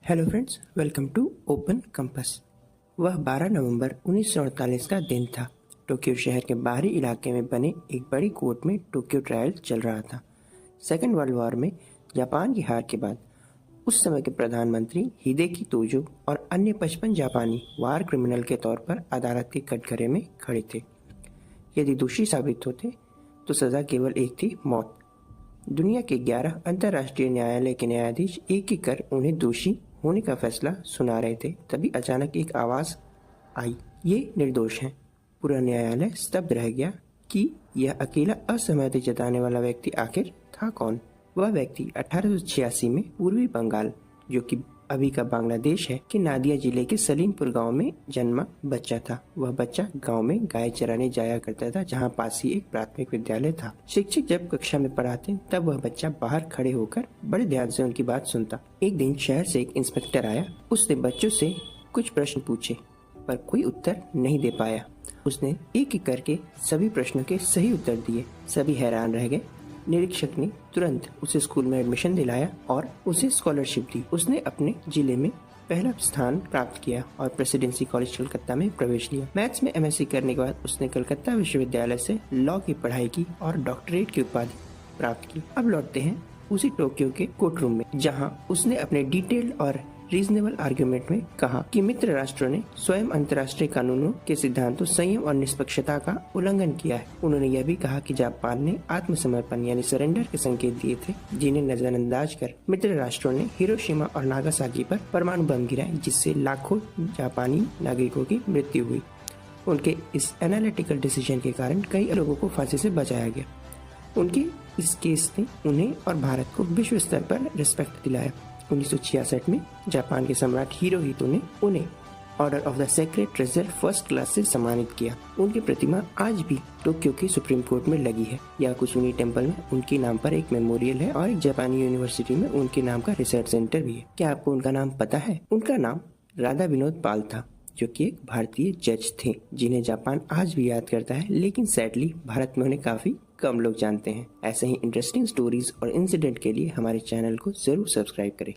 Hello friends, welcome to open campus. वह 12 नवंबर 1948 का दिन था। टोक्यो शहर के बाहरी इलाके में बने एक बड़ी कोर्ट में टोक्यो ट्रायल चल रहा था। सेकेंड वर्ल्ड वॉर में जापान की हार के बाद उस समय के प्रधानमंत्री हिदेकी तोजो और अन्य 55 जापानी वार क्रिमिनल के तौर पर अदालत के कटघरे में खड़े थे। यदि दोषी साबित होते तो सज़ा केवल एक थी, मौत। दुनिया के 11 अंतर्राष्ट्रीय न्यायालय के न्यायाधीश एक एक कर उन्हें दोषी होने का फैसला सुना रहे थे। तभी अचानक एक आवाज़ आई, ये निर्दोष हैं। पूरा न्यायालय स्तब्ध रह गया कि यह अकेला असहमति जताने वाला व्यक्ति आखिर था कौन। वह व्यक्ति 1886 में पूर्वी बंगाल, जो कि अभी का बांग्लादेश है, कि नादिया जिले के सलीमपुर गांव में जन्मा बच्चा था। वह बच्चा गांव में गाय चराने जाया करता था, जहां पास ही एक प्राथमिक विद्यालय था। शिक्षक जब कक्षा में पढ़ाते तब वह बच्चा बाहर खड़े होकर बड़े ध्यान से उनकी बात सुनता। एक दिन शहर से एक इंस्पेक्टर आया। उसने बच्चों से कुछ प्रश्न पूछे, पर कोई उत्तर नहीं दे पाया। उसने एक एक करके सभी प्रश्नों के सही उत्तर दिए। सभी हैरान रह गए। निरीक्षक ने तुरंत उसे स्कूल में एडमिशन दिलाया और उसे स्कॉलरशिप दी। उसने अपने जिले में पहला स्थान प्राप्त किया और प्रेसिडेंसी कॉलेज कलकत्ता में प्रवेश लिया। मैथ्स में एमएससी करने के बाद उसने कलकत्ता विश्वविद्यालय से लॉ की पढ़ाई की और डॉक्टरेट की उपाधि प्राप्त की। अब लौटते हैं उसी टोक्यो के कोर्ट रूम में, जहां उसने अपने डिटेल्ड और रीजनेबल आर्ग्यूमेंट में कहा कि मित्र राष्ट्रों ने स्वयं अंतर्राष्ट्रीय कानूनों के सिद्धांतों, संयम और निष्पक्षता का उल्लंघन किया है। उन्होंने यह भी कहा कि जापान ने आत्मसमर्पण यानी सरेंडर के संकेत दिए थे, जिन्हें नजरअंदाज कर मित्र राष्ट्रों ने हिरोशिमा और नागासाकी पर परमाणु बम गिराए, जिससे लाखों जापानी नागरिकों की मृत्यु हुई। उनके इस एनालिटिकल डिसीजन के कारण कई लोगों को फांसी से बचाया गया। उनके इस केस ने उन्हें और भारत को विश्व स्तर पर रिस्पेक्ट दिलाया। 1966 में जापान के सम्राट हिरोहितो ने उन्हें order of the sacred treasure first class से सम्मानित किया। उनकी प्रतिमा आज भी टोक्यो की सुप्रीम कोर्ट में लगी है। याकुसुनी टेम्पल में उनके नाम पर एक मेमोरियल है और एक जापानी यूनिवर्सिटी में उनके नाम का रिसर्च सेंटर भी है। क्या आपको उनका नाम पता है? उनका नाम राधा विनोद पाल था, जो कि एक भारतीय जज थे, जिन्हें जापान आज भी याद करता है, लेकिन सैडली भारत में उन्हें काफी कम लोग जानते हैं। ऐसे ही इंटरेस्टिंग स्टोरीज और इंसिडेंट के लिए हमारे चैनल को जरूर सब्सक्राइब करें।